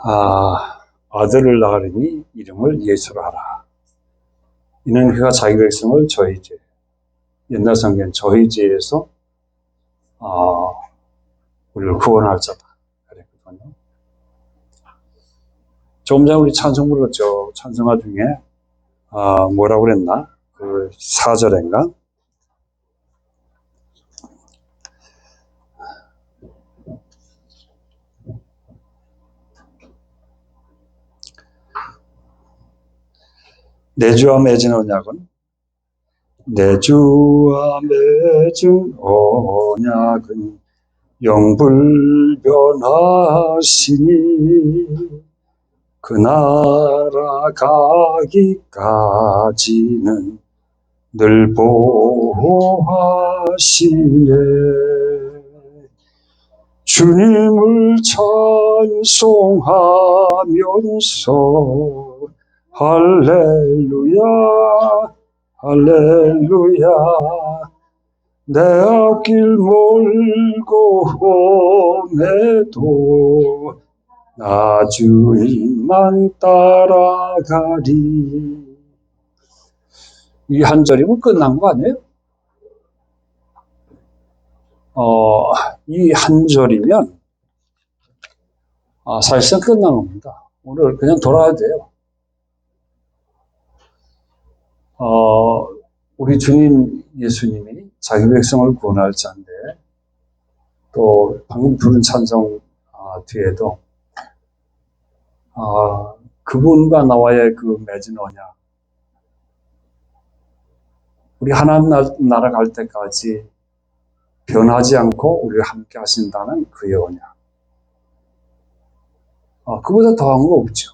아들을 낳으리니 이름을 예수라 하라. 이는 그가 자기 백성을 저희 죄, 옛날 성경 저희 죄에서 우리를 구원할 자다 그랬거든요. 조금 전에 우리 찬송 불렀죠. 찬송가 중에 뭐라고 그랬나? 그 4절인가? 내 주와 맺은 언약은 내 주와 맺은 언약은 영불변하시니 그 나라 가기까지는 늘 보호하시네. 주님을 찬송하면서 할렐루야 할렐루야 내 앞길 멀고 험해도 나 주님만 따라가리. 이 한 절이면 끝난 거 아니에요? 이 한 절이면 사실상 끝난 겁니다. 오늘 그냥 돌아야 돼요. 우리 주님 예수님이 자기 백성을 구원할 자인데, 또 방금 부른 찬송 뒤에도 그분과 나와의 그 맺은 언약, 우리 하나님 나라 갈 때까지 변하지 않고 우리와 함께 하신다는 그의 언약. 그보다 더한 거 없죠.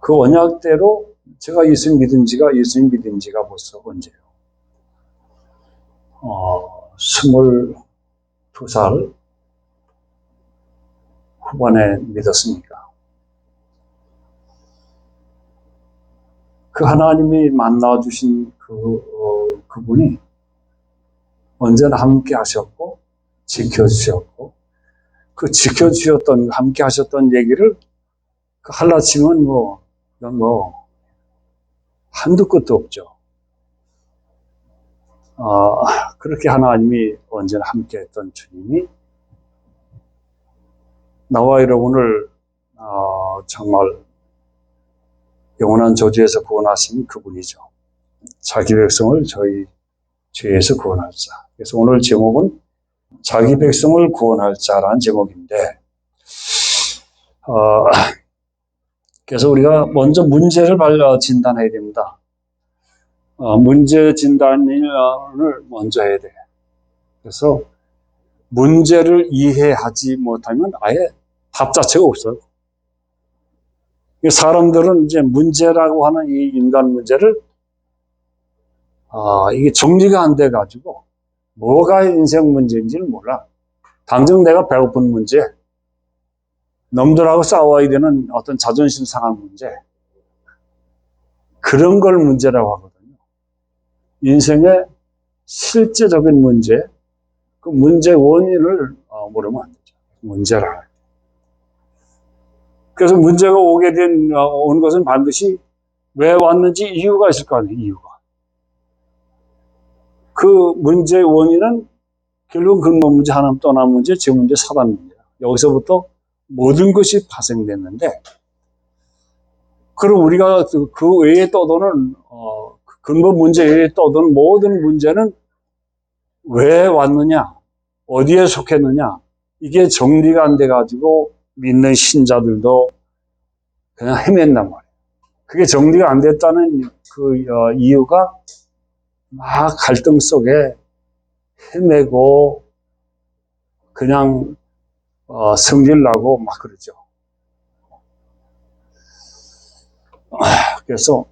그 언약대로 제가 예수님 믿은 지가 벌써 언제요? 22살 후반에 믿었으니까. 그 하나님이 만나주신 그분이 언제나 함께 하셨고, 지켜주셨고, 그 지켜주셨던, 함께 하셨던 얘기를 할라치면 한두 끝도 없죠. 그렇게 하나님이 언제나 함께 했던 주님이 나와 여러분을 정말 영원한 저주에서 구원하신 그분이죠. 자기 백성을 저희 죄에서 구원할 자. 그래서 오늘 제목은 자기 백성을 구원할 자라는 제목인데, 그래서 우리가 먼저 문제를 진단해야 됩니다. 문제 진단을 먼저 해야 돼요. 그래서 문제를 이해하지 못하면 아예 답 자체가 없어요. 사람들은 이제 문제라고 하는 이 인간 문제를 이게 정리가 안 돼가지고 뭐가 인생 문제인지를 몰라. 당장 내가 배고픈 문제, 놈들하고 싸워야 되는 어떤 자존심 상한 문제, 그런 걸 문제라고 하거든요. 인생의 실제적인 문제, 그 문제 원인을 모르면 안 되죠. 문제라. 그래서 문제가 온 것은 반드시 왜 왔는지 이유가 있을 거 아니에요, 이유가. 그 문제의 원인은 결국 근본 문제, 하나님 떠난 문제, 제 문제, 사단 문제. 여기서부터 모든 것이 파생됐는데, 그럼 우리가 그 외에 떠도는, 근본 문제 외에 떠도는 모든 문제는 왜 왔느냐, 어디에 속했느냐, 이게 정리가 안 돼가지고 믿는 신자들도 그냥 헤맨단 말이에요. 그게 정리가 안 됐다는 그 이유가 막 갈등 속에 헤매고 그냥 승질나고 막 그러죠. 그래서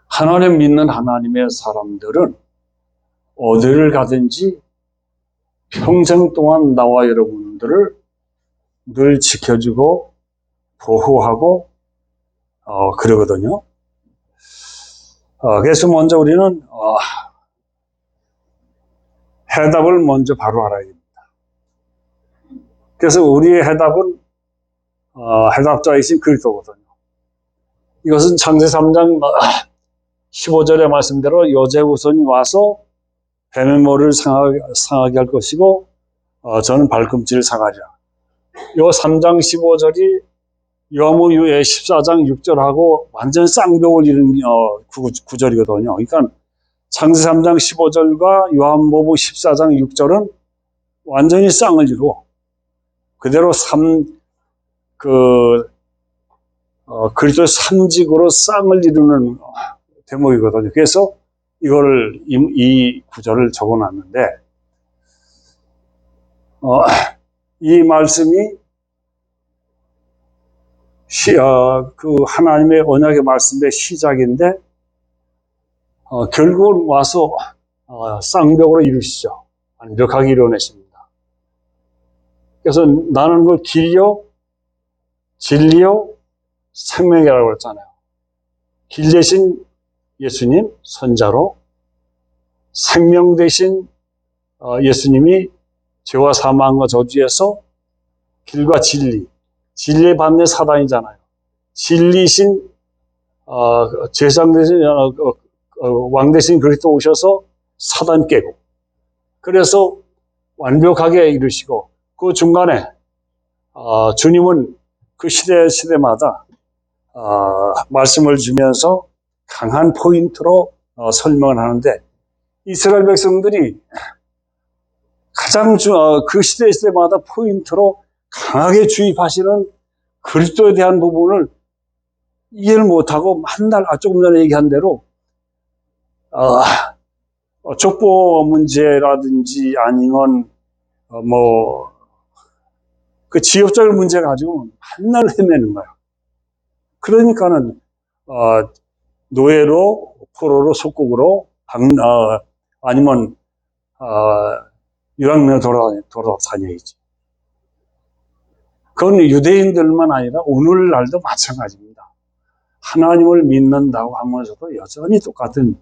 하나님 믿는 하나님의 사람들은 어디를 가든지 평생 동안 나와 여러분들을 늘 지켜주고 보호하고 그러거든요. 그래서 먼저 우리는 해답을 먼저 바로 알아야 됩니다. 그래서 우리의 해답은 해답자이신 그리스도거든요. 이것은 창세 3장 15절의 말씀대로 여제후손이 와서 뱀의 머리를 상하게 할 것이고 저는 발꿈치를 상하리라. 요 3장 15절이 요한복음 14장 6절하고 완전 쌍벽을 이룬 구절이거든요. 그러니까 창세 3장 15절과 요한복음 14장 6절은 완전히 쌍을 이루고 그대로 그리스도의 삼직으로 쌍을 이루는 대목이거든요. 그래서 이 구절을 적어놨는데, 이 말씀이 하나님의 언약의 말씀의 시작인데, 결국은 와서 쌍벽으로 이루시죠. 완벽하게 이루어내십니다. 그래서 나는 그 길이요, 진리요, 생명이라고 그랬잖아요. 길 대신 예수님 선자로, 생명 대신 예수님이 죄와 사망과 저주에서 길과 진리의 반대 사단이잖아요. 진리신 제상 대신 왕 대신 그리스도 오셔서 사단 깨고, 그래서 완벽하게 이루시고, 그 중간에 주님은 그 시대마다 말씀을 주면서 강한 포인트로 설명을 하는데, 이스라엘 백성들이 가장 그 시대마다 포인트로 강하게 주입하시는 그리스도에 대한 부분을 이해를 못하고 맨날 조금 전에 얘기한 대로 족보 문제라든지 아니면 그 지역적인 문제 가지고 맨날 헤매는 거예요. 그러니까는 노예로 포로로 속국으로 아니면 유랑민으로 돌아다녀야지. 그건 유대인들만 아니라 오늘날도 마찬가지입니다. 하나님을 믿는다고 하면서도 여전히 똑같은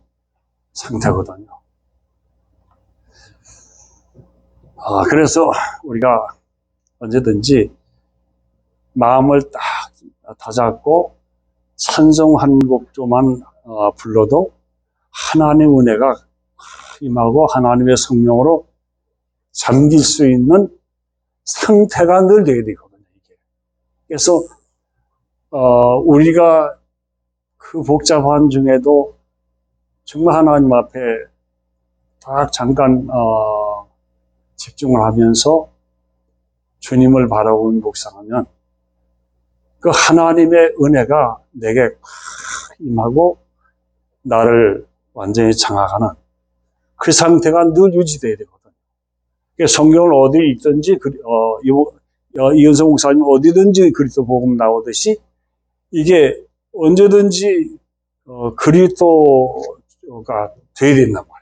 상태거든요. 그래서 우리가 언제든지 마음을 딱 다잡고 찬송 한 곡조만 불러도 하나님의 은혜가 임하고 하나님의 성령으로 잠길 수 있는 상태가 늘 돼야 되거든요. 이게. 그래서 우리가 그 복잡한 중에도 정말 하나님 앞에 딱 잠깐 집중을 하면서 주님을 바라보는 묵상하면 그 하나님의 은혜가 내게 임하고 나를 완전히 장악하는 그 상태가 늘 유지돼야 되거든요. 성경을 어디 있든지 이은성 목사님 어디든지 그리스도 복음 나오듯이 이게 언제든지 그리스도가 돼야 된단 말이에요.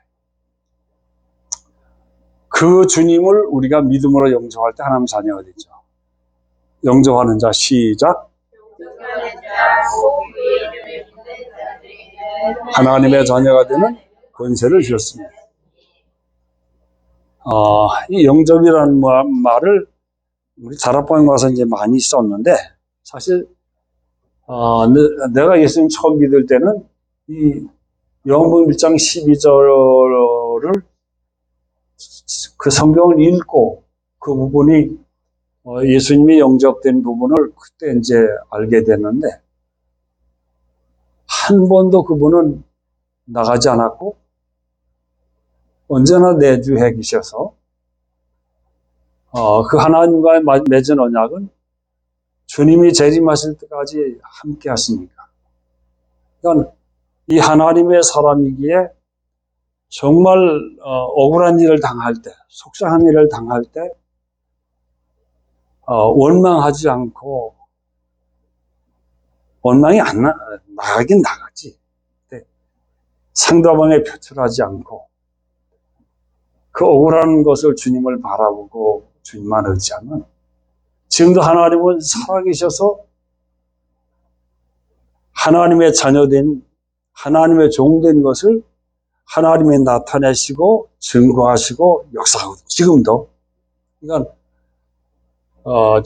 그 주님을 우리가 믿음으로 영접할 때 하나님 자녀가 되죠. 영접하는 자 시작. 하나님의 자녀가 되는 권세를 주셨습니다. 이 영접이라는 말을 우리 자라방에 가서 이제 많이 썼는데, 사실 내가 예수님 처음 믿을 때는 이 요한복음 1장 12절을 그 성경을 읽고 그 부분이 예수님이 영접된 부분을 그때 이제 알게 됐는데, 한 번도 그분은 나가지 않았고 언제나 내주해 계셔서 그 하나님과의 맺은 언약은 주님이 재림하실 때까지 함께 하시니까. 그러니까 이 하나님의 사람이기에 정말 억울한 일을 당할 때, 속상한 일을 당할 때 원망하지 않고, 원망이 나가긴 나가지. 상대방에 표출하지 않고 그 억울한 것을 주님을 바라보고 주님만 의지하면, 지금도 하나님은 살아계셔서 하나님의 자녀된, 하나님의 종된 것을 하나님이 나타내시고 증거하시고 역사하고 지금도. 그러니까 어,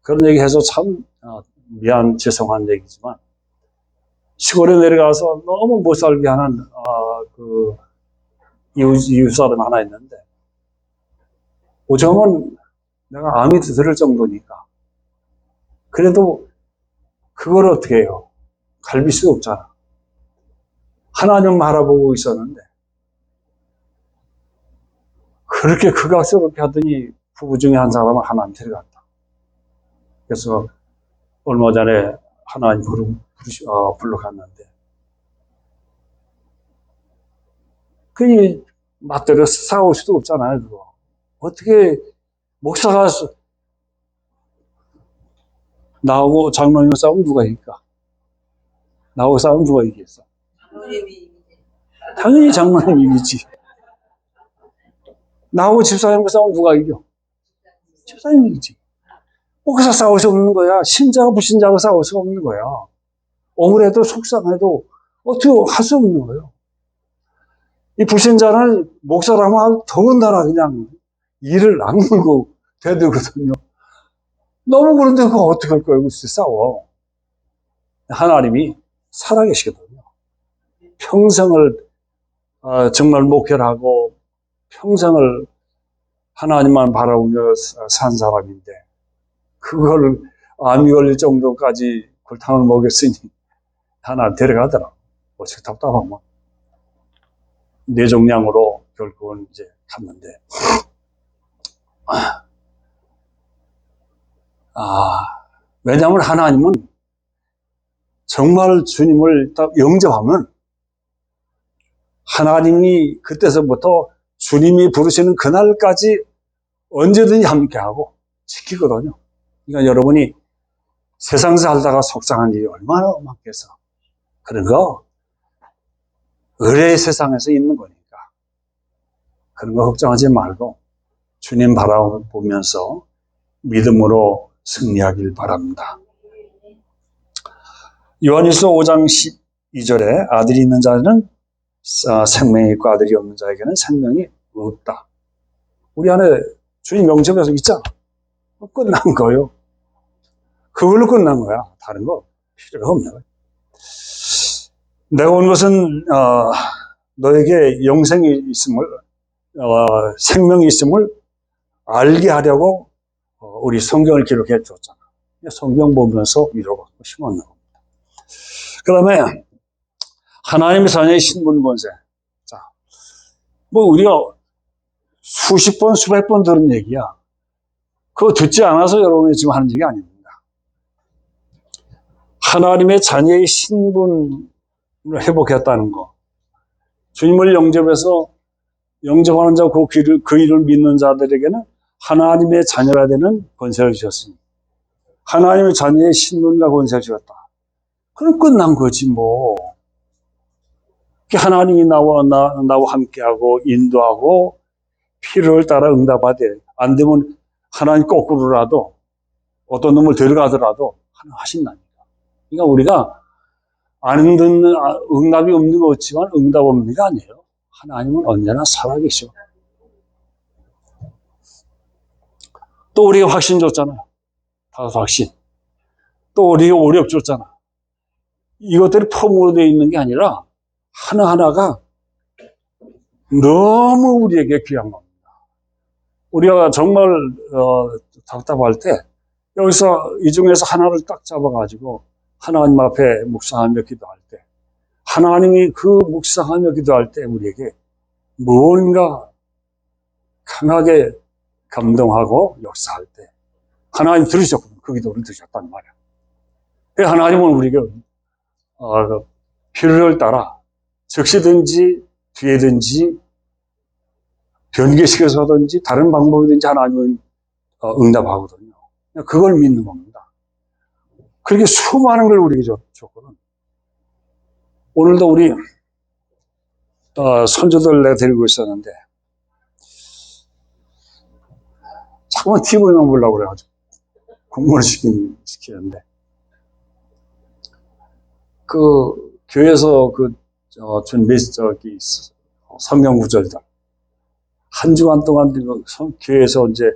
그런 얘기 해서 참, 죄송한 얘기지만, 시골에 내려가서 너무 못 살게 하는, 그, 이웃 사람 하나 있는데, 어쩌면 내가 암이 들을 정도니까. 그래도 그걸 어떻게 해요? 갈빌 수가 없잖아. 하나님 바라보고 있었는데, 그렇게 극악스럽게 하더니 부부 중에 한 사람은 하나님 데려갔다. 그래서 얼마 전에 하나님 불러갔는데, 그 맞대로 싸울 수도 없잖아요, 그거. 어떻게 목사가 나하고 장로님 싸우면 누가 이길까? 나하고 싸우면 누가 이기겠어? 당연히 장로님 이기지. 나하고 집사님과 싸우면 누가 이겨? 집사님 이기지. 목사 싸울 수 없는 거야. 신자가 불신자가 싸울 수 없는 거야. 억울해도 속상해도 어떻게 할 수 없는 거예요. 이 불신자는 목사라면 더군다나 그냥 이를 악물고 대들거든요. 너무 그런데 그거 어떻게 할 거예요? 글쎄 싸워. 하나님이 살아계시거든요. 평생을 정말 목회를 하고 평생을 하나님만 바라보며 산 사람인데 그걸 암이 걸릴 정도까지 골탕을 먹였으니 하나 데려가더라. 어떻게 답답하면 뇌종양으로 결국은 이제 갔는데 왜냐하면 하나님은 정말 주님을 딱 영접하면 하나님이 그때서부터 주님이 부르시는 그날까지 언제든지 함께하고 지키거든요. 그러니까 여러분이 세상 살다가 속상한 일이 얼마나 많겠어. 그런 거 의뢰의 세상에서 있는 거니까 그런 거 걱정하지 말고 주님 바라보면서 믿음으로 승리하길 바랍니다. 요한일서 5장 12절에 아들이 있는 자는 생명이 있고 아들이 없는 자에게는 생명이 없다. 우리 안에 주님 영접해서 있잖아. 끝난 거예요. 그걸로 끝난 거야. 다른 거 필요가 없는 거야. 내가 온 것은 너에게 영생이 있음을 생명이 있음을 알게 하려고 우리 성경을 기록해 줬잖아. 성경 보면서 위로받고 심었는 겁니다. 그 다음에 하나님의 자녀의 신분 권세. 자, 뭐 우리가 수십 번, 수백 번 들은 얘기야. 그거 듣지 않아서 여러분이 지금 하는 얘기 아닙니다. 하나님의 자녀의 신분을 회복했다는 거. 주님을 영접해서 영접하는 자, 그 일을 믿는 자들에게는 하나님의 자녀가 되는 권세를 주셨습니다. 하나님의 자녀의 신분과 권세를 주셨다. 그럼 끝난 거지 뭐. 하나님이 나와 함께하고 인도하고 필요를 따라 응답하되 안 되면 하나님 거꾸로라도 어떤 놈을 데려가더라도 하나 하신다니까. 그러니까 우리가 안 듣는 응답이 없는 거 없지만 응답 없는 게 아니에요. 하나님은 언제나 살아계셔. 또 우리가 확신 줬잖아요. 다섯 확신. 또 우리가 오력 줬잖아. 이것들이 폼으로 되어 있는 게 아니라 하나하나가 너무 우리에게 귀한 겁니다. 우리가 정말 답답할 때 여기서 이 중에서 하나를 딱 잡아가지고 하나님 앞에 묵상하며 기도할 때 하나님이 그 묵상하며 기도할 때 우리에게 무언가 강하게 감동하고 역사할 때 하나님 들으셨거든요. 그 기도를 들으셨단 말이야. 하나님은 우리가 필요를 따라 즉시든지 뒤에든지 변개시켜서든지 다른 방법이든지 하나님은 응답하거든요. 그걸 믿는 겁니다. 그렇게 수많은 걸 우리에게 줬거든. 오늘도 우리 손주들 내가 데리고 있었는데 자꾸만 TV만 보려고 그래가지고 공부를 시키는데 그 교회에서 준 성경 구절들 한 주간 동안 교회에서 이제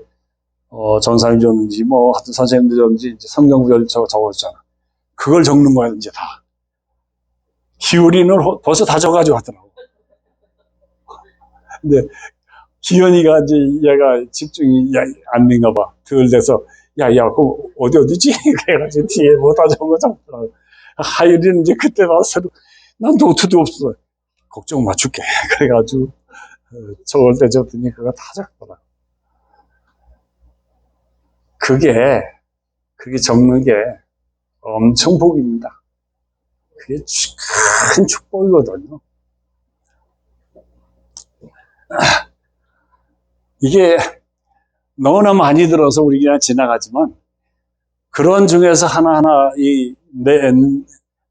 전사님 줬는지, 뭐, 하여튼 선생님들 줬는지, 성경 구절 적어줬잖아. 그걸 적는 거야, 이제 다. 기울이는 벌써 다 적어가지고 하더라고. 근데, 기현이가 이제 얘가 집중이 안 된가 봐. 덜 돼서, 야, 그거 어디지? 그래가지고 뒤에 뭐다 적은 거 적더라고. 하율이는 이제 그때 와서, 난 노트도 없어. 걱정 맞출게. 그래가지고, 적을 때 줬더니 그거 다 적더라. 그게 적는 게 엄청 복입니다. 그게 큰 축복이거든요. 이게 너무나 많이 들어서 우리 그냥 지나가지만, 그런 중에서 하나하나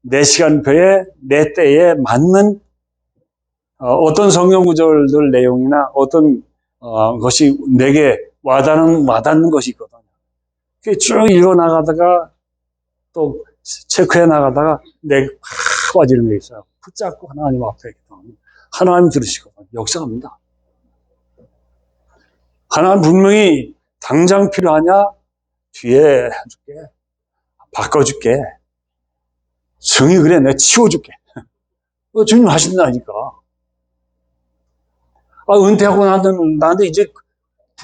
내 시간표에, 내 때에 맞는 어떤 성경 구절들 내용이나 어떤 것이 내게 와닿는 것이 있거든요. 쭉 읽어 나가다가 또 체크해 나가다가 내게 팍 빠지는 게 있어요. 붙잡고 하나님 앞에 하나님 들으시거든요. 역사합니다. 하나님 분명히 당장 필요하냐? 뒤에 해줄게. 바꿔줄게. 정이 그래. 내가 치워줄게. 주님 하신다니까. 은퇴하고 나한테 이제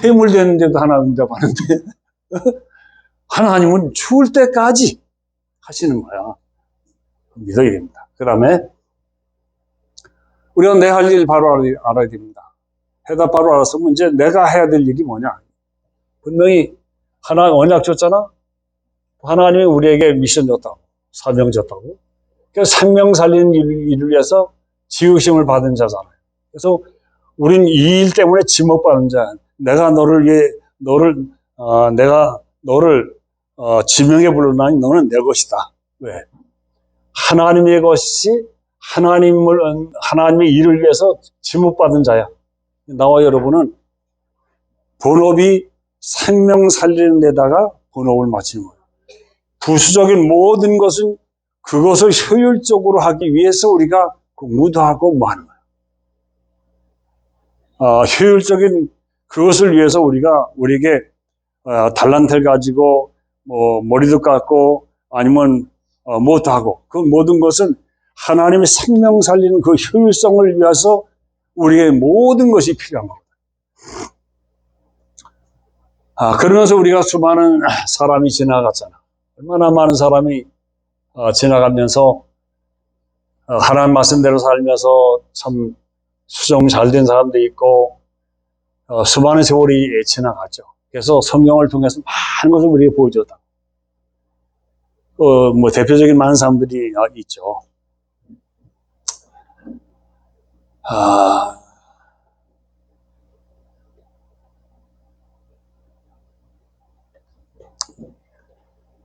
퇴물되는데도 하나 응답하는데 하나님은 죽을 때까지 하시는 거야. 믿어야 됩니다. 그 다음에 우리가 내 할 일 바로 알아야 됩니다. 해답 바로 알았으면 이제 내가 해야 될 일이 뭐냐. 분명히 하나님 언약 줬잖아. 하나님이 우리에게 미션 줬다고, 사명 줬다고. 그래서 생명 살리는 일을 위해서 지으심을 받은 자잖아요. 그래서 우린 이 일 때문에 지목받은 자. 내가 내가 너를 지명해 부르나니 너는 내 것이다. 왜? 하나님의 것이 하나님의 일을 위해서 지목받은 자야. 나와 여러분은 본업이 생명 살리는 데다가 본업을 마치는 거예요. 부수적인 모든 것은 그것을 효율적으로 하기 위해서 우리가 공부도 하고 뭐 하는 거예요. 효율적인 그것을 위해서 우리에게 달란트를 가지고 뭐 머리도 깎고 아니면 뭐도 하고 그 모든 것은 하나님의 생명 살리는 그 효율성을 위해서 우리의 모든 것이 필요한 겁니다. 그러면서 우리가 수많은 사람이 지나갔잖아. 얼마나 많은 사람이 지나가면서 하나님 말씀대로 살면서 참 수정 잘 된 사람도 있고 수많은 세월이 지나갔죠. 그래서 성경을 통해서 많은 것을 우리에게 보여줬다. 뭐 대표적인 많은 사람들이 있죠.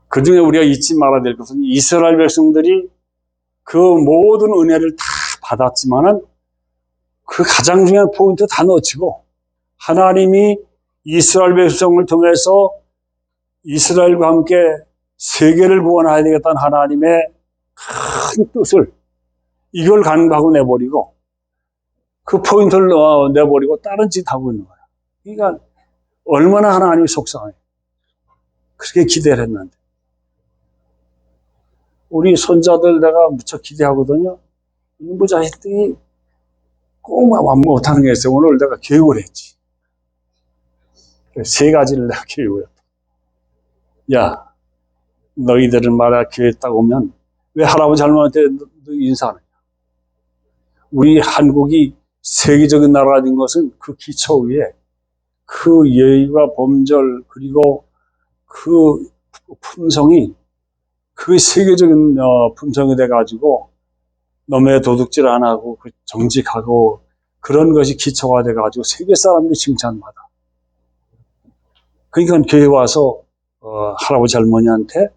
그 중에 우리가 잊지 말아야 될 것은 이스라엘 백성들이 그 모든 은혜를 다 받았지만은 그 가장 중요한 포인트 다 놓치고 하나님이 이스라엘 백성을 통해서 이스라엘과 함께 세계를 구원해야 되겠다는 하나님의 큰 뜻을 이걸 간과하고 내버리고 그 포인트를 내버리고 다른 짓 하고 있는 거야. 그러니까 얼마나 하나님이 속상해. 그렇게 기대를 했는데 우리 손자들 내가 무척 기대하거든요. 인부 자식들이 꼭 못하는 게 있어요. 오늘 내가 교육을 했지. 3가지를 내가 교육을 했다. 야, 너희들은 말이야 교회 딱 오면 왜 할아버지 할머니한테 인사하느냐. 우리 한국이 세계적인 나라가 된 것은 그 기초 위에 그 예의와 범절 그리고 그 품성이 그 세계적인 품성이 돼가지고 너의 도둑질 안 하고 정직하고 그런 것이 기초가 돼가지고 세계 사람들이 칭찬받아. 그러니까 교회 와서 할아버지 할머니한테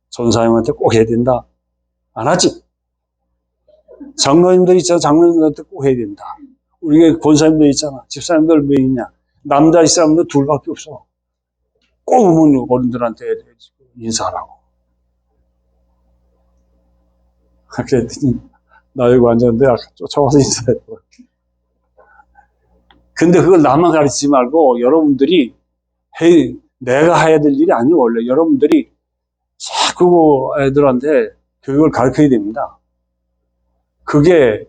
전사님한테 꼭 해야 된다. 안 하지? 장로님들 있잖아. 장로님들한테 꼭 해야 된다. 우리가 권사님들 있잖아. 집사님들 몇 있냐? 남자 이 사람들 2밖에 없어. 꼭 오면 어른들한테 인사하라고. 그랬더니 나 여기 앉았는데 아까 쫓아와서 인사했더라고. 근데 그걸 나만 가르치지 말고 여러분들이 내가 해야 될 일이 아니에요. 원래 여러분들이 자꾸 애들한테 교육을 가르쳐야 됩니다. 그게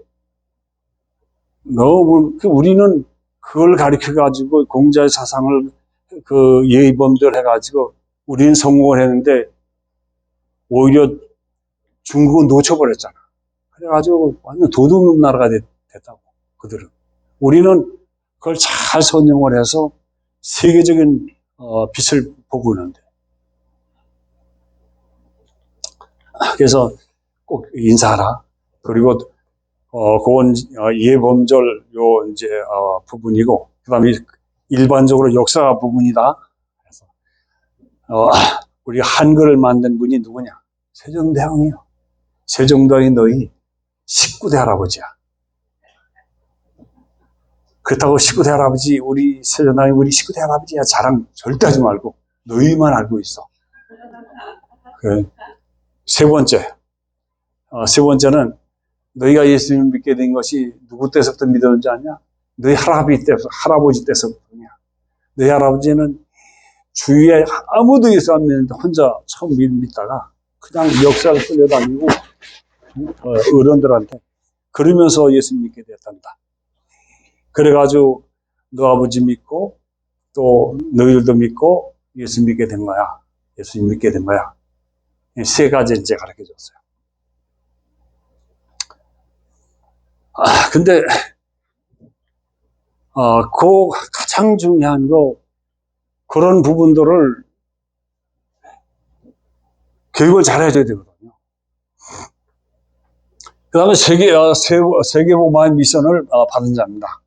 너무, 우리는 그걸 가르쳐 가지고 공자의 사상을 예의범들 해가지고 우리는 성공을 했는데 오히려 중국은 놓쳐버렸잖아. 그래가지고 완전 도둑놈 나라가 됐다고, 그들은. 우리는 그걸 잘 선용을 해서 세계적인 빛을 보고 있는데. 그래서 꼭 인사하라. 그리고 그건 예범절 이제 부분이고, 그다음에 일반적으로 역사 부분이다. 그래서 우리 한글을 만든 분이 누구냐? 세종대왕이요. 세종대왕이 너희 19대 할아버지야. 그렇다고 19대 할아버지, 우리 세종대왕이 우리 19대 할아버지야 자랑 절대 하지 말고 너희만 알고 있어. 세 번째는 너희가 예수님 믿게 된 것이 누구 때서부터 믿었는지 아냐? 너희 할아버지 때서부터냐? 너희 할아버지는 주위에 아무도 예수 안 믿는데 혼자 처음 믿다가 그냥 역사를 끌려다니고 어른들한테 그러면서 예수 믿게 되었단다. 그래가지고 너 아버지 믿고 또 너희들도 믿고 예수 믿게 된 거야. 예수 믿게 된 거야. 세 가지 이제 가르쳐 줬어요. 근데 그 가장 중요한 그런 부분들을 교육을 잘 해줘야 되거든요. 그 다음에 세계보고마의 미션을 받은 자입니다.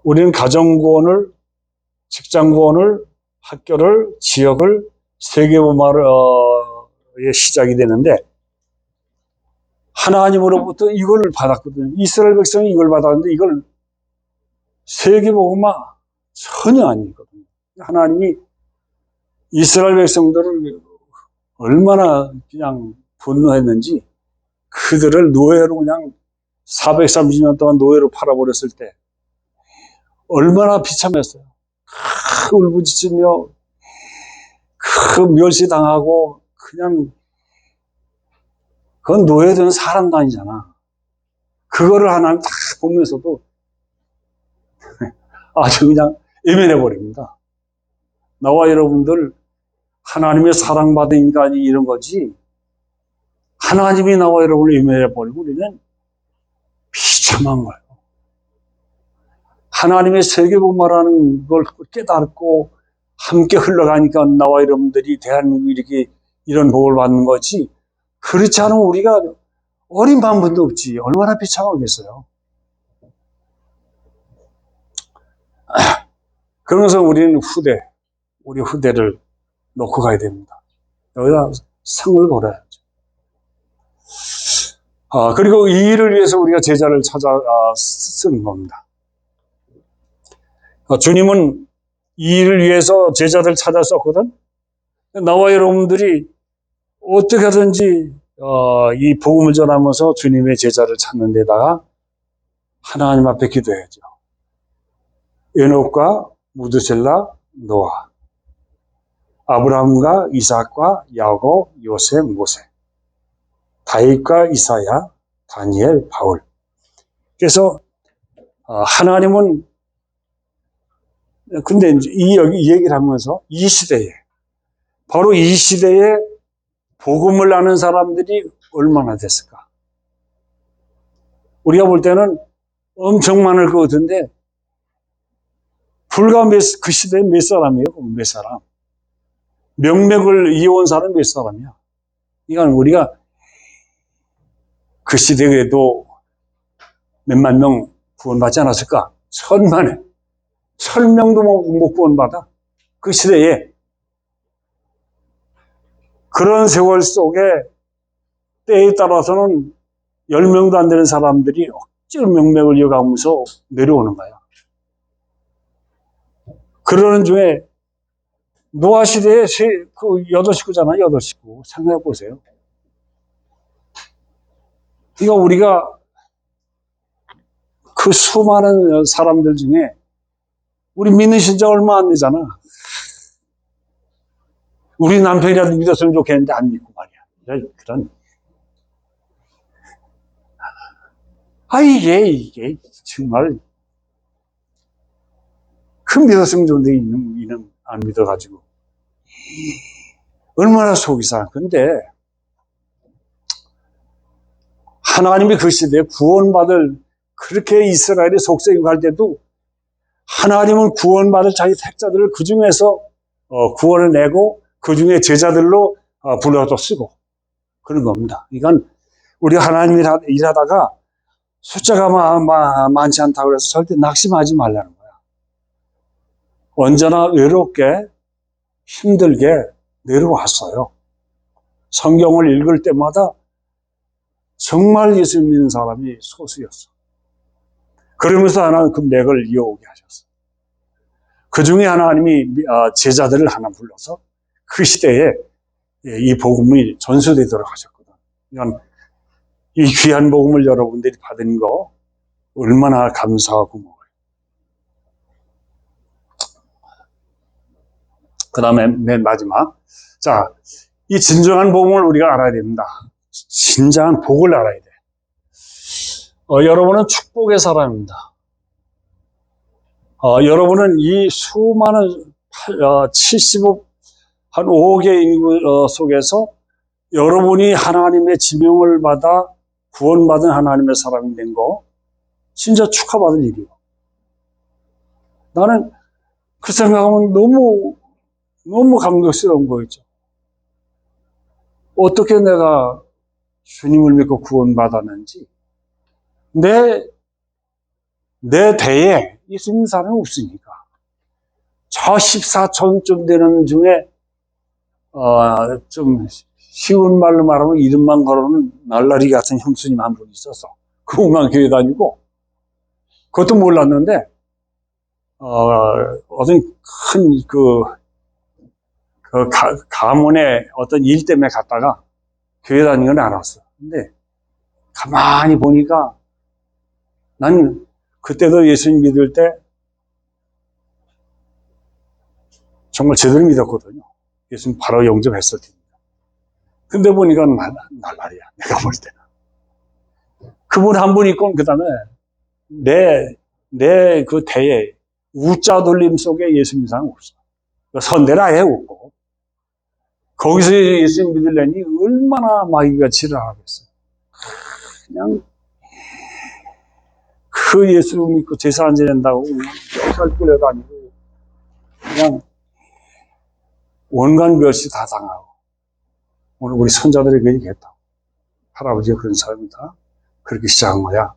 우리는 가정구원을, 직장구원을, 학교를, 지역을 세계보고마의 시작이 되는데 하나님으로부터 이걸 받았거든요. 이스라엘 백성이 이걸 받았는데 이걸 세계보고마 전혀 아니거든요. 하나님이 이스라엘 백성들을 얼마나 그냥 분노했는지 그들을 노예로 그냥 430년 동안 노예로 팔아버렸을 때 얼마나 비참했어요. 울부짖으며 멸시당하고 그냥 그건 노예되는 사람도 아니잖아. 그거를 하나님 딱 보면서도 아주 그냥 예민해버립니다. 나와 여러분들 하나님의 사랑받은 인간이 이런 거지 하나님이 나와 여러분을 예민해버리고 우리는 비참한 거예요. 하나님의 세계복음화라는 걸 깨닫고 함께 흘러가니까 나와 여러분들이 대한민국이 이렇게 이런 복을 받는 거지 그렇지 않으면 우리가 어린 방법도 없지. 얼마나 비참하겠어요. 그러면서 우리는 우리 후대를 놓고 가야 됩니다. 여기다 상을 걸어야죠. 그리고 이 일을 위해서 우리가 제자를 찾아 쓰는 겁니다. 주님은 이 일을 위해서 제자들 찾아 썼거든. 나와 여러분들이 어떻게 하든지 이 복음을 전하면서 주님의 제자를 찾는 데다가 하나님 앞에 기도해야죠. 에녹과 무드셀라, 노아, 아브라함과 이삭과 야곱, 요셉, 모세, 다윗과 이사야, 다니엘, 바울. 그래서 하나님은 근데 이제 이 얘기를 하면서 이 시대에 바로 이 시대에 복음을 아는 사람들이 얼마나 됐을까? 우리가 볼 때는 엄청 많을 것 같은데 불과 그 시대에 몇 사람이에요? 몇 사람? 명맥을 이어온 사람 몇 사람이야? 이건 우리가 그 시대에도 몇만 명 구원받지 않았을까? 1000명도 못 구원받아. 그 시대에 그런 세월 속에 때에 따라서는 10명도 안 되는 사람들이 억지로 명맥을 이어가면서 내려오는 거야. 그러는 중에 노아 시대에 그 8식구잖아, 8식구. 생각해 보세요. 그러니까 우리가 그 수많은 사람들 중에 우리 믿으신 지 얼마 안 되잖아. 우리 남편이라도 믿었으면 좋겠는데 안 믿고 말이야. 그런. 이게 정말 큰 믿었으면 좋은데 이는 안 믿어가지고 얼마나 속이 상해. 근데 하나님이 그 시대에 구원받을, 그렇게 이스라엘이 속세에 갈 때도 하나님은 구원받을 자기 택자들을 그 중에서 구원을 내고 그 중에 제자들로 불러서 쓰고 그런 겁니다. 이건 우리 하나님이 일하다가 숫자가 많지 않다고 해서 절대 낙심하지 말라는 거야. 언제나 외롭게 힘들게 내려왔어요. 성경을 읽을 때마다 정말 예수 믿는 사람이 소수였어. 그러면서 하나는 그 맥을 이어오게 하셨어. 그 중에 하나님이 제자들을 하나 불러서 그 시대에 이 복음이 전수되도록 하셨거든. 이건 이 귀한 복음을 여러분들이 받은 거 얼마나 감사하고 고마워요. 그 다음에 맨 마지막. 자, 이 진정한 복음을 우리가 알아야 됩니다. 진정한 복을 알아야 돼. 여러분은 축복의 사람입니다. 여러분은 이 수많은 5억의 인구 속에서 여러분이 하나님의 지명을 받아 구원받은 하나님의 사람이 된 거 진짜 축하받을 일이에요. 나는 그 생각하면 너무 감격스러운 거였죠. 어떻게 내가 주님을 믿고 구원받았는지, 내 대에 예수 믿는 사람이 없으니까. 저 14촌쯤 되는 중에, 좀 쉬운 말로 말하면 이름만 걸어놓은 날라리 같은 형수님 한 분 있어서, 그분만 교회 다니고, 그것도 몰랐는데, 어떤 큰 가문의 어떤 일 때문에 갔다가 교회 다니는 건 알았어. 근데 가만히 보니까 난 그때도 예수님 믿을 때 정말 제대로 믿었거든요. 예수님 바로 영접했을 테니까. 근데 보니까 날라리야. 내가 볼 때는. 그분 한 분 있고, 그 다음에 내 그 대에 우자 돌림 속에 예수 믿는 사람은 없어. 선대는 아예 없고. 거기서 예수님 믿으려니 얼마나 마귀가 지랄하겠어요. 그냥 그 예수 믿고 제사 안 지낸다고 살 끌려다니고 그냥 온갖 멸시 다 당하고. 오늘 우리 손자들이 그 얘기했다. 할아버지가 그런 사람이다. 그렇게 시작한 거야.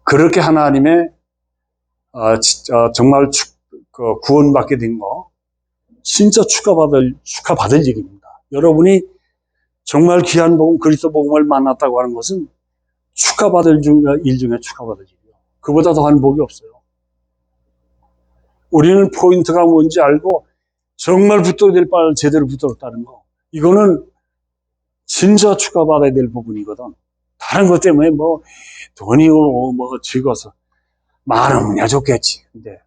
그렇게 하나님의 정말 구원받게 된 거 진짜 축하받을 일입니다. 여러분이 정말 귀한 복음, 그리스도 복음을 만났다고 하는 것은 축하받을 일 중에 축하받을 일이에요. 그보다 더한 복이 없어요. 우리는 포인트가 뭔지 알고 정말 붙어야 될 바를 제대로 붙들었다는 거. 이거는 진짜 축하받아야 될 부분이거든. 다른 것 때문에 돈이 적어서 많으면 좋겠지. 근데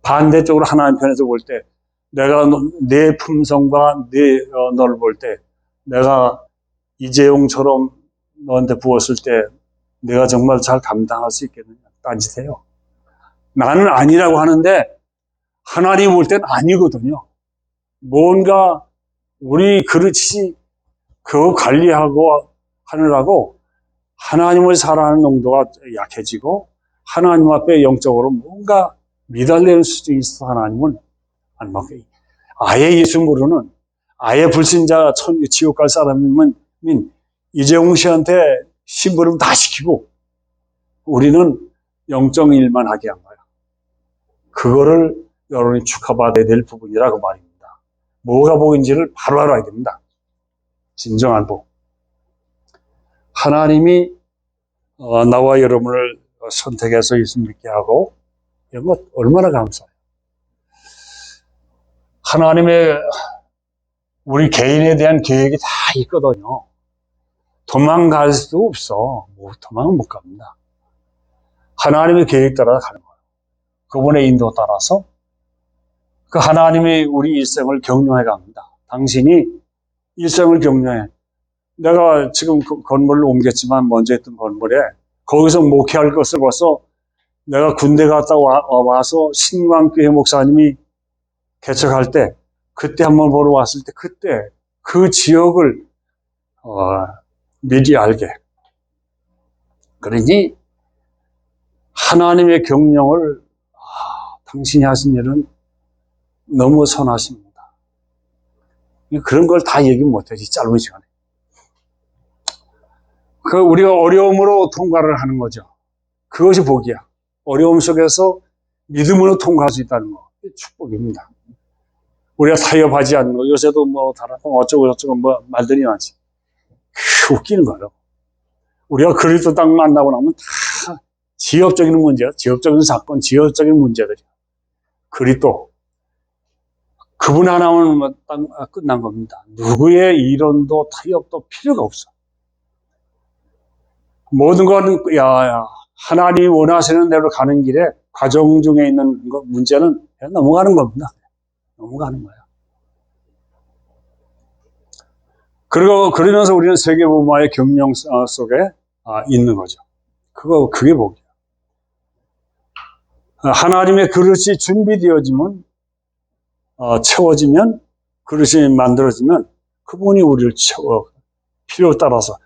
반대쪽으로 하나님 편에서 볼 때 내가 내 품성과 너를 볼 때 내가 이재용처럼 너한테 부었을 때 내가 정말 잘 감당할 수 있겠느냐. 딴짓해요. 나는 아니라고 하는데 하나님 볼 땐 아니거든요. 뭔가 우리 그릇이 그거 관리하고 하느라고 하나님을 사랑하는 농도가 약해지고 하나님 앞에 영적으로 뭔가 미달되는 수준이 있어. 하나님은 안 받게. 아예 예수 모르는 아예 불신자 지옥 갈 사람이면 이재용 씨한테 심부름 다 시키고 우리는 영적 일만 하게 한 거야. 그거를 여러분이 축하받아야 될 부분이라고 말입니다. 뭐가 복인지를 바로 알아야 됩니다. 진정한 복. 하나님이 나와 여러분을 선택해서 예수 믿게 하고 이런 것 얼마나 감사해요. 하나님의 우리 개인에 대한 계획이 다 있거든요. 도망갈 수도 없어. 뭐 도망은 못 갑니다. 하나님의 계획 따라 가는 거예요. 그분의 인도 따라서 그 하나님이 우리 일생을 격려해 갑니다. 당신이 일생을 격려해. 내가 지금 그 건물을 옮겼지만 먼저 했던 건물에 거기서 목회할 것을 벌써 내가 군대 갔다 와서 신광교회 목사님이 개척할 때 그때 한번 보러 왔을 때 그때 그 지역을 미리 알게. 그러니 하나님의 경영을 당신이 하신 일은 너무 선하십니다. 그런 걸 다 얘기 못하지 짧은 시간에. 우리가 어려움으로 통과를 하는 거죠. 그것이 복이야. 어려움 속에서 믿음으로 통과할 수 있다는 거. 축복입니다. 우리가 타협하지 않는 거. 요새도 뭐 다른 어쩌고 저쩌고 뭐 말들이 많지. 웃기는 거예요. 우리가 그리스도 딱 만나고 나면 다 지역적인 문제야. 지역적인 사건, 지역적인 문제들이야. 그리스도 그분 하나면 딱 끝난 겁니다. 누구의 이론도 타협도 필요가 없어. 모든 건 하나님이 원하시는 대로 가는 길에 과정 중에 있는 문제는 그냥 넘어가는 겁니다. 넘어가는 거야. 그리고 그러면서 우리는 세계복음화의 경영 속에 있는 거죠. 그게 복이야. 하나님의 그릇이 준비되어지면 채워지면 그릇이 만들어지면 그분이 우리를 채워 필요에 따라서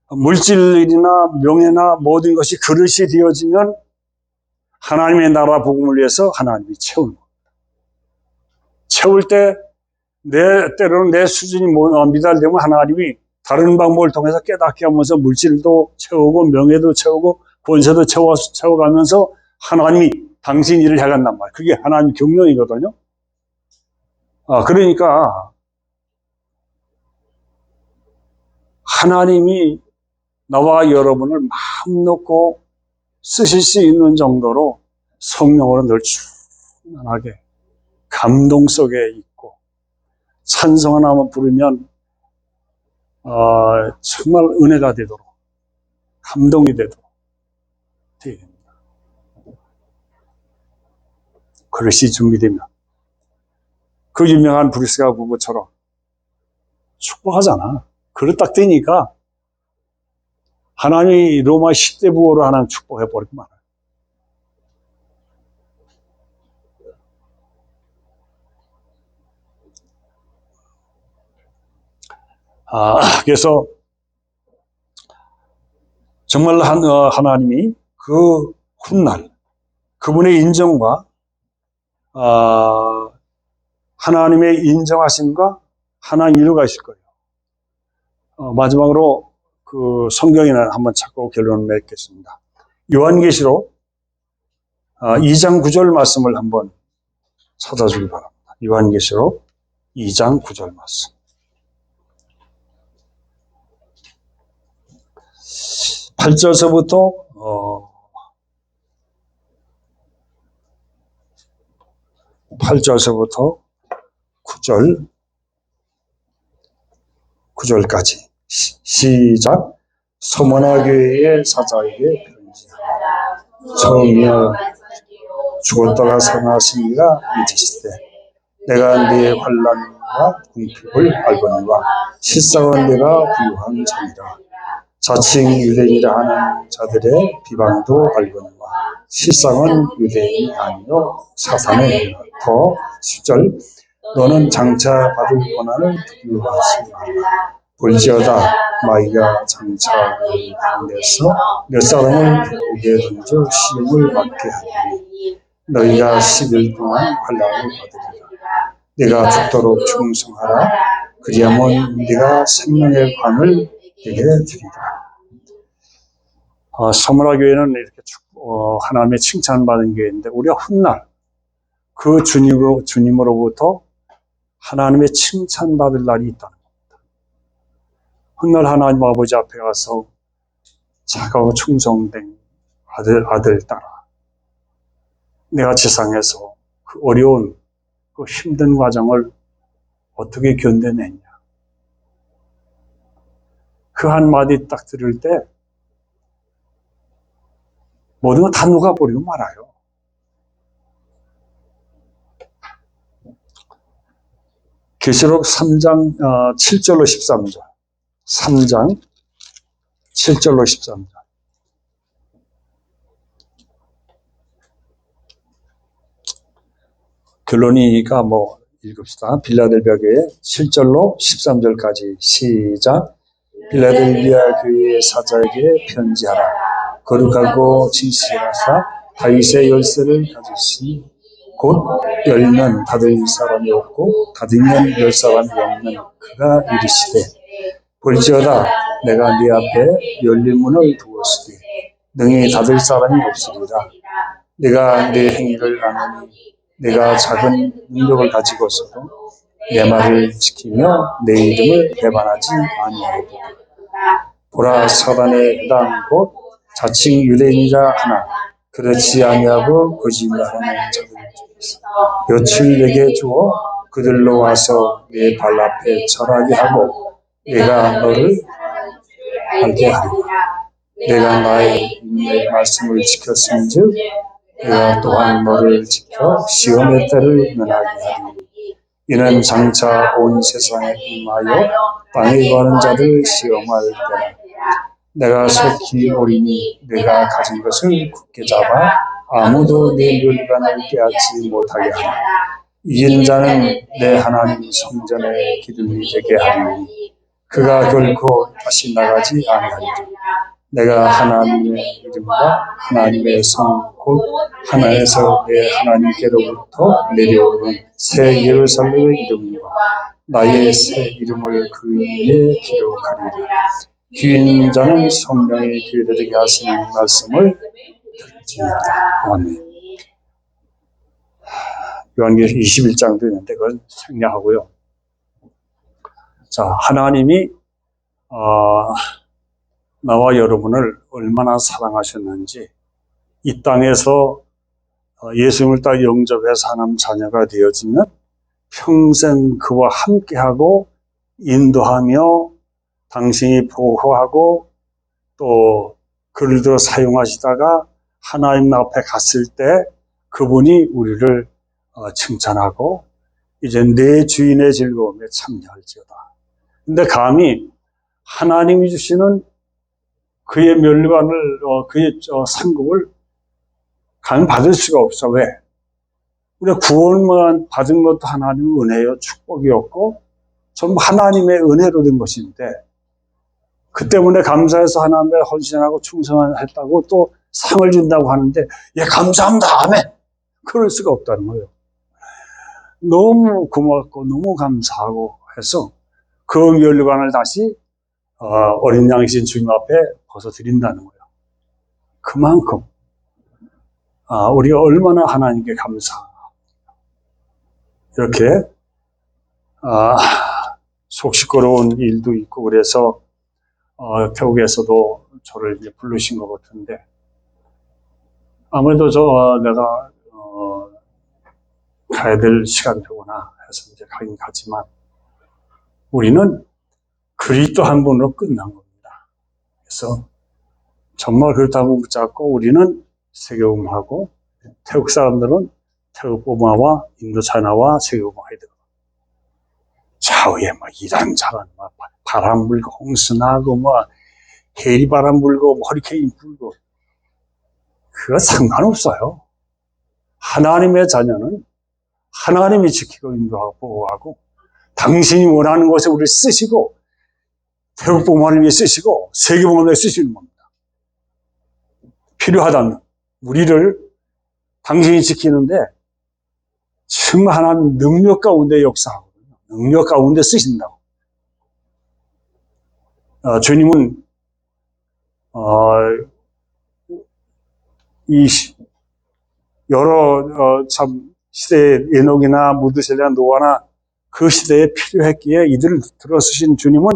물질이나 명예나 모든 것이 그릇이 되어지면 하나님의 나라 복음을 위해서 하나님이 채우는 겁니다. 채울 때 때로는 내 수준이 미달되면 하나님이 다른 방법을 통해서 깨닫게 하면서 물질도 채우고 명예도 채우고 권세도 채워가면서 하나님이 당신 일을 해간단 말이에요. 그게 하나님 경영이거든요. 그러니까 하나님이 나와 여러분을 마음 놓고 쓰실 수 있는 정도로 성령으로 늘 충만하게 감동 속에 있고 찬송 하나만 부르면 정말 은혜가 되도록 감동이 되도록 되어야 됩니다. 그릇이 준비되면 그 유명한 브리스가 부부처럼 축복하잖아. 그릇 딱 되니까 하나님이 로마 10대 부호로 하나님 축복해버리고 말아요. 그래서 정말 하나님이 그 훗날 그분의 인정과 하나님의 인정하심과 하나님 이루가 있을 거예요. 마지막으로 그 성경에는 한번 찾고 결론을 맺겠습니다. 요한계시록 2장 9절 말씀을 한번 찾아주기 바랍니다. 요한계시록 2장 9절 말씀. 8절서부터 9절까지 시작. 서머나 교회의 사자에게 편지하라. 처음이여 죽었다가 살아나신 이가 믿으시되 내가 네 환난과 궁핍을 알거니와 실상은 내가 부유한 자니라. 자칭 유대인이라 하는 자들의 비방도 알거니와 실상은 유대인이 아니요 사탄의 더 10절 너는 장차 받을 고난을 두려워하지 말라. 볼지어다 마귀가 장차 너희 가운데서 몇 사람을 북극에 던져 시험을 받게 하리니 너희가 10일 동안 환난을 받으리라. 네가 죽도록 충성하라. 그리하면 네가 생명의 관을 내게 드리라. 서머나 교회는 이렇게 하나님의 칭찬받은 교회인데 우리가 훗날 그 주님으로부터 하나님의 칭찬받을 날이 있다는 겁니다. 훗날 하나님 아버지 앞에 가서 착하고 충성된 아들 따라 내가 세상에서 그 어려운 그 힘든 과정을 어떻게 견뎌냈냐. 그 한마디 딱 들을 때 모든 거 다 녹아버리고 말아요. 계시록 3장 7절로 13절. 3장 7절로 13절. 결론이니까 읽읍시다. 빌라델비아 교회 7절로 13절까지 시작. 빌라델비아 교회의 사자에게 편지하라. 거룩하고 진실하사 다윗의 열쇠를 가지신 곧 열면 닫을 사람이 없고 닫으면 열 사람이 없는 그가 이르시되 볼지어다 내가 네 앞에 열린 문을 두었으되 능히 닫을 사람이 없으리라. 내가 네 행위를 아노니 내가 작은 능력을 가지고서도 내 말을 지키며 내 이름을 배반하지 아니하리라. 보라 사단의 해당 곧 자칭 유대인이라 하나 그렇지 아니하고 거짓말하는 자들 중에서 며칠 내게 주어 그들로 와서 내 발 앞에 절하게 하고 내가 너를 알게 하리라. 내가 나의 인내의 말씀을 지켰은즉 내가 또한 너를 지켜 시험의 때를 면하게 하리니 이는 장차 온 세상에 임하여 땅에 거하는 자들 시험할 때라. 내가 속히 오리니 내가 가진 것을 굳게 잡아 아무도 내 멸관을 빼앗지 못하게 하리라. 이긴 자는 내 하나님 성전의 기둥이 되게 하리니 그가 결코 다시 나가지 아니하리라. 내가 하나님의 이름과 하나님의 성 곧 하나에서 내 하나님께로부터 내려오는 새 예루살렘의 이름과 나의 새 이름을 그 위에 기록하리라. 귀 있는 자는 성령의 귀를 듣게 하시는 말씀을 들을지어다. 아멘. 요한계시록 21장도 있는데 그건 생략하고요. 자, 하나님이 나와 여러분을 얼마나 사랑하셨는지 이 땅에서 예수님을 따라 영접해서 하나님 자녀가 되어지면 평생 그와 함께하고 인도하며 당신이 보호하고 또 그를 들어 사용하시다가 하나님 앞에 갔을 때 그분이 우리를 칭찬하고 이제 내 주인의 즐거움에 참여할지어다. 근데 감히 하나님이 주시는 그의 멸관을 그의 상급을 감히 받을 수가 없어. 왜? 우리가 구원만 받은 것도 하나님의 은혜요 축복이었고 전부 하나님의 은혜로 된 것인데 그 때문에 감사해서 하나님의 헌신하고 충성했다고 또 상을 준다고 하는데 예 감사합니다 아멘 그럴 수가 없다는 거예요. 너무 고맙고 너무 감사하고 해서 그 멸관을 다시 어린 양이신 주님 앞에 벗어드린다는 거예요. 그만큼 우리가 얼마나 하나님께 감사하고 이렇게 속 시끄러운 일도 있고 그래서 태국에서도 저를 이제 부르신 것 같은데 아무래도 내가 가야 될 시간표구나 해서 이제 가긴 가지만 우리는 그리스도 한 분으로 끝난 겁니다. 그래서 정말 그렇다고 붙잡고 우리는 세계복음하고 태국 사람들은 태국복음화와 인도 차이나와 세계복음화 해야 되고 좌우에 이란저란 바람 불고 홍수 나고 해리 바람 불고 허리케인 불고 그거 상관없어요. 하나님의 자녀는 하나님이 지키고 인도하고 보호하고 당신이 원하는 곳에 우리를 쓰시고 태국복음화를 위해 쓰시고 세계복음을 위해 쓰시는 겁니다. 필요하다면 우리를 당신이 지키는데 정말 하나님 능력 가운데 역사하거든요. 능력 가운데 쓰신다고. 주님은 이 여러 참 시대의 에녹이나 무드셀이나 노아나 그 시대에 필요했기에 이들을 들어쓰신 주님은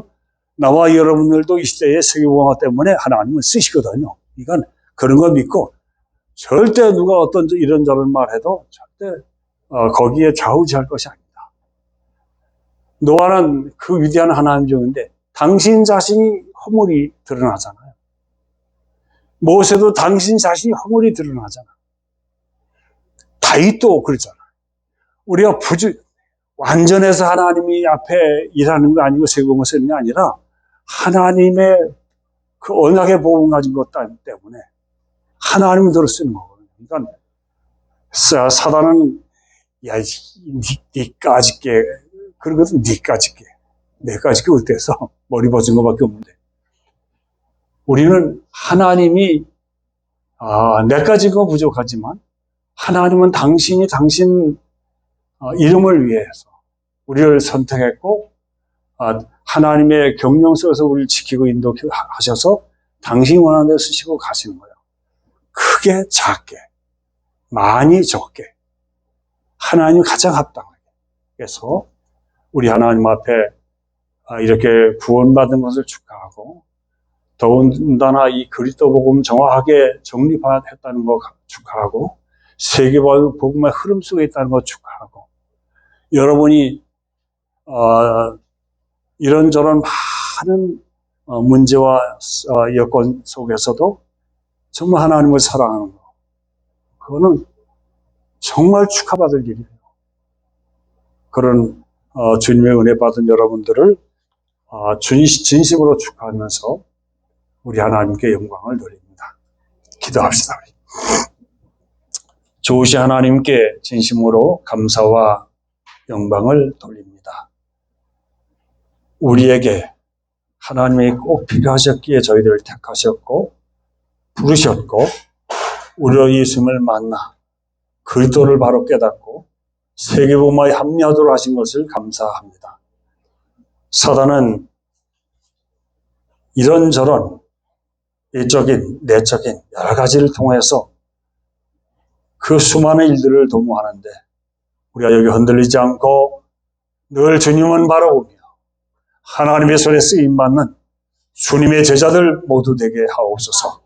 나와 여러분들도 이 시대의 세계복음화 때문에 하나님은 쓰시거든요. 이건 그런 거 믿고 절대 누가 어떤 이런저런 말해도 절대 거기에 좌우지할 것이 아닙니다. 노아는 그 위대한 하나님 중인데 당신 자신이 허물이 드러나잖아요. 모세도 당신 자신이 허물이 드러나잖아. 다윗도 그러잖아. 우리가 완전해서 하나님이 앞에 일하는 거 아니고 세금을 쓰는 게 아니라 하나님의 그 언약의 복음 가진 것 때문에 하나님으로 쓰는 거거든요. 그러니까 사단은 야, 니까짓 게 그러거든. 니까짓 게 내까짓 게 어때서 머리 벗은 것밖에 없는데 우리는 하나님이 내까짓 건 부족하지만 하나님은 당신이 당신 이름을 위해서 우리를 선택했고 하나님의 경영 속에서 우리를 지키고 인도하셔서 당신이 원하는 대로 쓰시고 가시는 거예요. 크게 작게 많이 적게 하나님이 가장 합당하게 해서 우리 하나님 앞에 이렇게 구원받은 것을 축하하고 더군다나 이 그리스도 복음 정확하게 정립했다는 거 축하하고 세계복음의 흐름 속에 있다는 거 축하하고 여러분이 이런저런 많은 문제와 여건 속에서도 정말 하나님을 사랑하는 거 그거는 정말 축하받을 일이에요. 그런 주님의 은혜 받은 여러분들을 진심으로 축하하면서 우리 하나님께 영광을 돌립니다. 기도합시다. 좋으신 하나님께 진심으로 감사와 영광을 돌립니다. 우리에게 하나님이 꼭 필요하셨기에 저희들을 택하셨고 부르셨고 우리로 예수님을 만나 그리스도를 바로 깨닫고 세계복음화에 합리하도록 하신 것을 감사합니다. 사단은 이런저런 일적인, 내적인 여러 가지를 통해서 그 수많은 일들을 도모하는데 우리가 여기 흔들리지 않고 늘 주님은 바라보며 하나님의 손에 쓰임받는 주님의 제자들 모두 되게 하옵소서.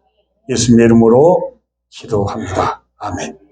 예수님의 이름으로 기도합니다. 아멘.